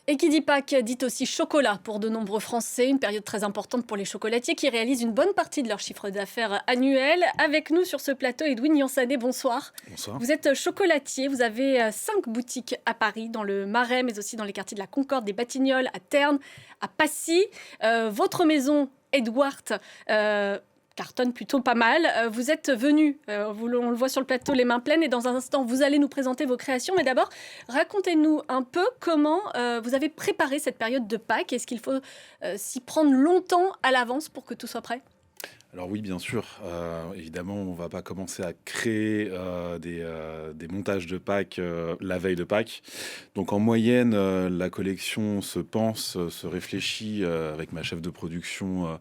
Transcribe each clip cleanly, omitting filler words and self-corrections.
Et qui dit Pâques dit aussi chocolat pour de nombreux Français, une période très importante pour les chocolatiers qui réalisent une bonne partie de leur chiffre d'affaires annuel. Avec nous sur ce plateau, Edwin Yansané, bonsoir. Bonsoir. Vous êtes chocolatier, vous avez 5 boutiques à Paris, dans le Marais, mais aussi dans les quartiers de la Concorde, des Batignolles, à Terne, à Passy. Votre maison, Edward, cartonne plutôt pas mal. Vous êtes venu, on le voit sur le plateau, les mains pleines, et dans un instant, vous allez nous présenter vos créations. Mais d'abord, racontez-nous un peu comment vous avez préparé cette période de Pâques. Est-ce qu'il faut s'y prendre longtemps à l'avance pour que tout soit prêt? Alors oui, bien sûr, évidemment, on va pas commencer à créer des montages de Pâques la veille de Pâques. Donc en moyenne, la collection se pense, se réfléchit avec ma chef de production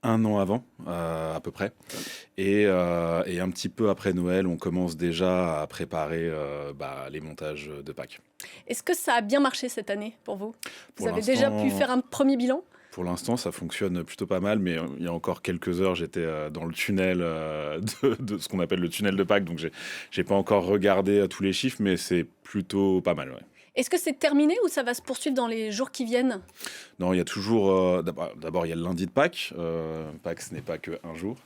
un an avant, à peu près. Et un petit peu après Noël, on commence déjà à préparer les montages de Pâques. Est-ce que ça a bien marché cette année pour vous? Vous Pour avez déjà pu l'instant, faire un premier bilan? Pour l'instant, ça fonctionne plutôt pas mal, mais il y a encore quelques heures, j'étais dans le tunnel de ce qu'on appelle le tunnel de Pâques, donc j'ai pas encore regardé tous les chiffres, mais c'est plutôt pas mal, ouais. Est-ce que c'est terminé ou ça va se poursuivre dans les jours qui viennent? Non, il y a toujours, d'abord, il y a le lundi de Pâques. Pâques, ce n'est pas qu'un jour.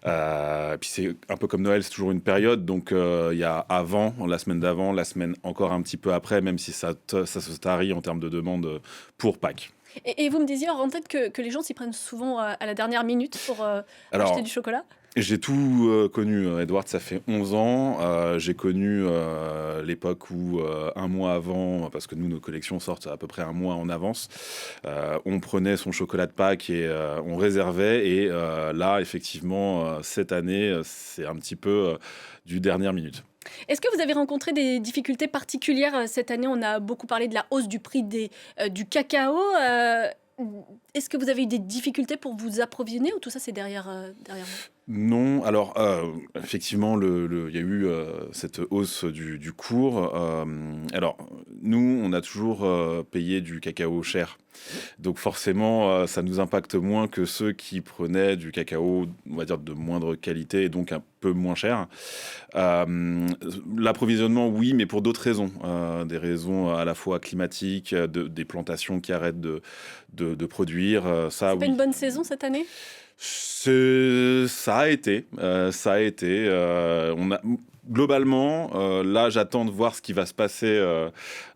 Puis c'est un peu comme Noël, c'est toujours une période. Donc, il y a avant, la semaine d'avant, la semaine encore un petit peu après, même si ça se tarit en termes de demande pour Pâques. Et vous me disiez en tête que les gens s'y prennent souvent à la dernière minute pour acheter Alors, du chocolat? j'ai tout connu, Edward, ça fait 11 ans. J'ai connu l'époque où, un mois avant, parce que nous, nos collections sortent à peu près un mois en avance, on prenait son chocolat de Pâques et on réservait. Et là, effectivement, cette année, c'est un petit peu du dernière minute. Est-ce que vous avez rencontré des difficultés particulières cette année? On a beaucoup parlé de la hausse du prix du cacao. Est-ce que vous avez eu des difficultés pour vous approvisionner ou tout ça c'est derrière vous? Non, alors effectivement, il y a eu cette hausse du cours. Alors, nous, on a toujours payé du cacao cher. Donc forcément, ça nous impacte moins que ceux qui prenaient du cacao, on va dire, de moindre qualité et donc un peu moins cher. L'approvisionnement, oui, mais pour d'autres raisons. Des raisons à la fois climatiques, des plantations qui arrêtent de produire, ça, C'est pas une oui. bonne saison cette année? Ça a été, globalement, là, j'attends de voir ce qui va se passer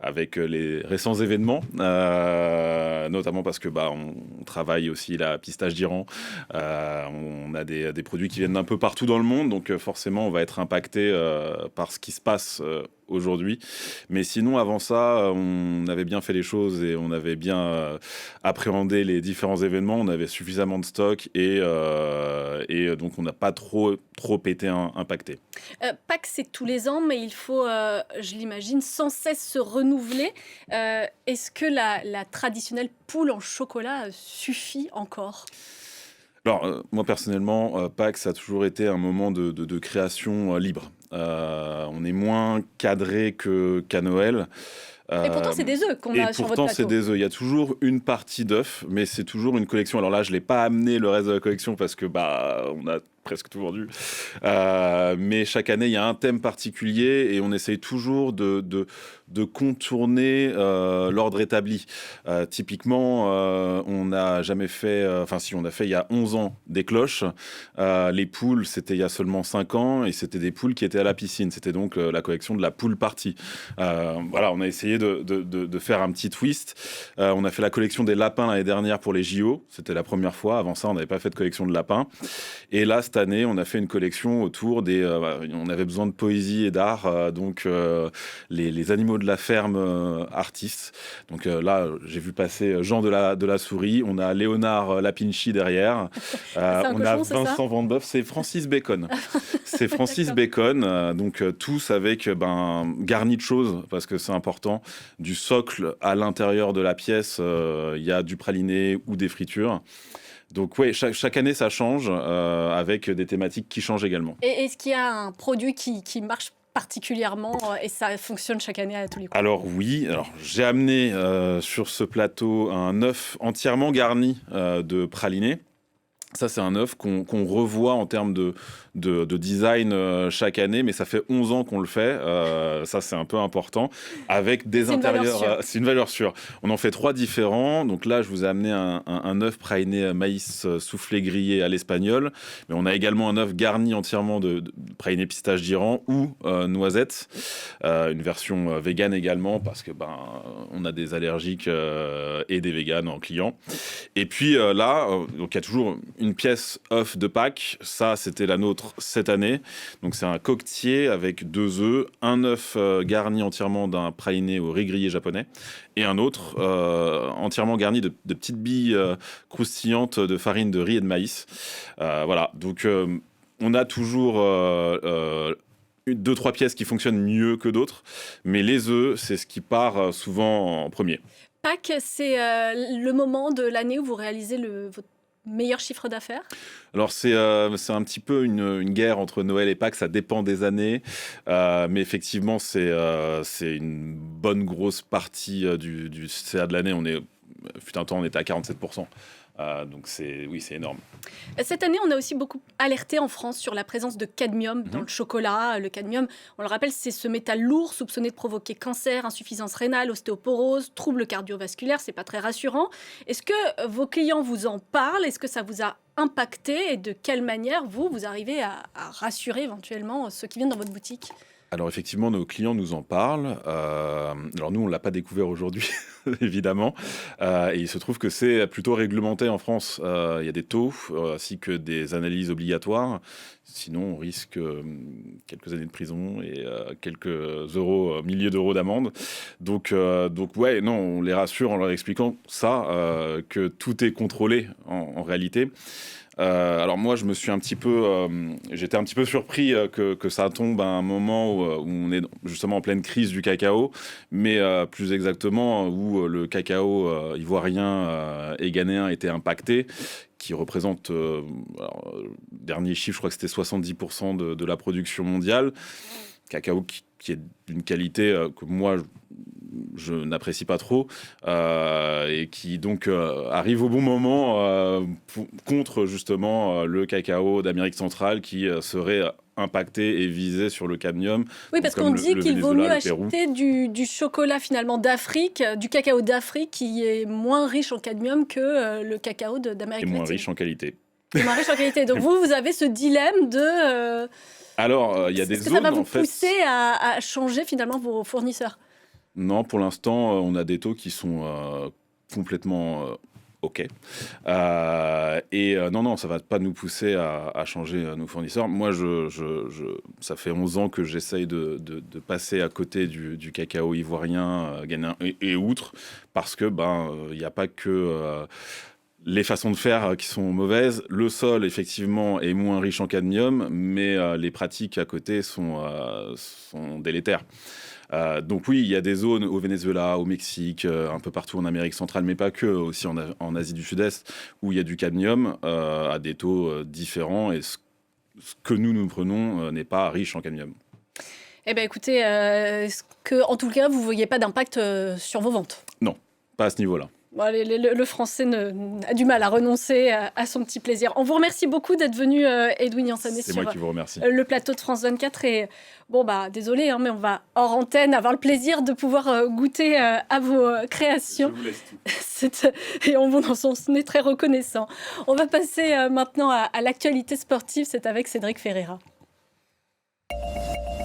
avec les récents événements, notamment parce que on travaille aussi la pistache d'Iran. On a des produits qui viennent d'un peu partout dans le monde, donc forcément, on va être impacté par ce qui se passe aujourd'hui. Mais sinon, avant ça, on avait bien fait les choses et on avait bien appréhendé les différents événements. On avait suffisamment de stock et donc on n'a pas trop été impacté. Pâques, c'est tous les ans, mais il faut, je l'imagine, sans cesse se renouveler. Est-ce que la traditionnelle poule en chocolat suffit encore? Alors, moi personnellement, Pâques, ça a toujours été un moment de création libre. On est moins cadré qu'à Noël. Et pourtant, c'est Euh, des œufs qu'on et a sur votre pourtant, c'est plateau. des œufs. Il y a toujours une partie d'œufs, mais c'est toujours une collection. Alors là, je l'ai pas amené le reste de la collection parce que on a presque tout vendu. Mais chaque année, il y a un thème particulier et on essaye toujours de contourner l'ordre établi. Typiquement, on n'a jamais fait, enfin si, on a fait il y a 11 ans des cloches. Les poules, c'était il y a seulement 5 ans et c'était des poules qui étaient à la piscine. C'était donc la collection de la poule party. Voilà, on a essayé de faire un petit twist. On a fait la collection des lapins l'année dernière pour les JO. C'était la première fois. Avant ça, on n'avait pas fait de collection de lapins. Et là, cette année, on a fait une collection autour on avait besoin de poésie et d'art, donc les animaux de la ferme artistes. Donc là, j'ai vu passer Jean de la Souris. On a Léonard Lapinchi derrière. C'est un On a cochon, c'est ça? Vincent Van Boeuf. C'est Francis Bacon. C'est Francis D'accord. Bacon. Donc tous avec garni de choses parce que c'est important. Du socle à l'intérieur de la pièce, il y a du praliné ou des fritures. Donc ouais, chaque année ça change avec des thématiques qui changent également. Et est-ce qu'il y a un produit qui marche particulièrement et ça fonctionne chaque année à tous les coups? Alors oui, j'ai amené sur ce plateau un œuf entièrement garni de praliné. Ça, c'est un œuf qu'on revoit en termes de design chaque année, mais ça fait 11 ans qu'on le fait. Ça, c'est un peu important. Avec des intérieurs. C'est une valeur sûre. On en fait 3 différents. Donc là, je vous ai amené un œuf praliné maïs soufflé grillé à l'espagnol. Mais on a également un œuf garni entièrement de praliné pistache d'Iran ou noisette. Une version végane également, parce que on a des allergiques et des véganes en client. Et puis donc il y a toujours une pièce œuf de Pâques. Ça, c'était la nôtre cette année. Donc c'est un coquetier avec 2 œufs, un œuf garni entièrement d'un praliné au riz grillé japonais et un autre entièrement garni de petites billes croustillantes de farine de riz et de maïs. Voilà, donc on a toujours 2-3 pièces qui fonctionnent mieux que d'autres, mais les œufs, c'est ce qui part souvent en premier. Pâques, c'est le moment de l'année où vous réalisez votre meilleur chiffre d'affaires? Alors c'est un petit peu une guerre entre Noël et Pâques, ça dépend des années, mais effectivement c'est une bonne grosse partie du CA de l'année. Fut un temps on était à 47%. Donc c'est énorme. Cette année, on a aussi beaucoup alerté en France sur la présence de cadmium dans le chocolat. Le cadmium, on le rappelle, c'est ce métal lourd soupçonné de provoquer cancer, insuffisance rénale, ostéoporose, troubles cardiovasculaires. C'est pas très rassurant. Est-ce que vos clients vous en parlent? Est-ce que ça vous a impacté? Et de quelle manière vous arrivez à rassurer éventuellement ceux qui viennent dans votre boutique? Alors effectivement, nos clients nous en parlent. Alors nous, on ne l'a pas découvert aujourd'hui, évidemment. Et il se trouve que c'est plutôt réglementé en France. Il y a des taux ainsi que des analyses obligatoires. Sinon, on risque quelques années de prison et quelques milliers d'euros d'amende. Donc ouais, non, on les rassure en leur expliquant ça, que tout est contrôlé en réalité. Alors moi, j'étais un petit peu surpris que ça tombe à un moment où on est justement en pleine crise du cacao, mais plus exactement où le cacao ivoirien et ghanéen était impacté, qui représente, dernier chiffre, je crois que c'était 70% de la production mondiale. Cacao qui est d'une qualité que moi je n'apprécie pas trop, et qui donc arrive au bon moment contre justement le cacao d'Amérique centrale qui serait impacté et visé sur le cadmium. Oui, parce qu'on dit qu'il vaut mieux acheter du chocolat finalement d'Afrique, du cacao d'Afrique qui est moins riche en cadmium que le cacao d'Amérique latine. Et moins riche en qualité. Et moins riche en qualité. Donc vous avez ce dilemme de... Alors, il y a des zones, ça va vous pousser à changer finalement vos fournisseurs? Non, pour l'instant, on a des taux qui sont complètement OK. Non, ça ne va pas nous pousser à changer nos fournisseurs. Moi, ça fait 11 ans que j'essaye de passer à côté du cacao ivoirien, ghanéen et outre, parce que il n'y a pas que... les façons de faire qui sont mauvaises. Le sol, effectivement, est moins riche en cadmium, mais les pratiques à côté sont délétères. Donc oui, il y a des zones au Venezuela, au Mexique, un peu partout en Amérique centrale, mais pas que, aussi en Asie du Sud-Est, où il y a du cadmium à des taux différents, et ce que nous prenons n'est pas riche en cadmium. Eh bien écoutez, est-ce que, en tout cas, vous ne voyez pas d'impact sur vos ventes? Non, pas à ce niveau-là. Bon, le français a du mal à renoncer à son petit plaisir. On vous remercie beaucoup d'être venu, Edwin Yansané, sur moi qui vous remercie. Le plateau de France 24. Et désolé, mais on va hors antenne avoir le plaisir de pouvoir goûter à vos créations. Je vous laisse tout. Et on est très reconnaissant. On va passer maintenant à l'actualité sportive. C'est avec Cédric Ferreira.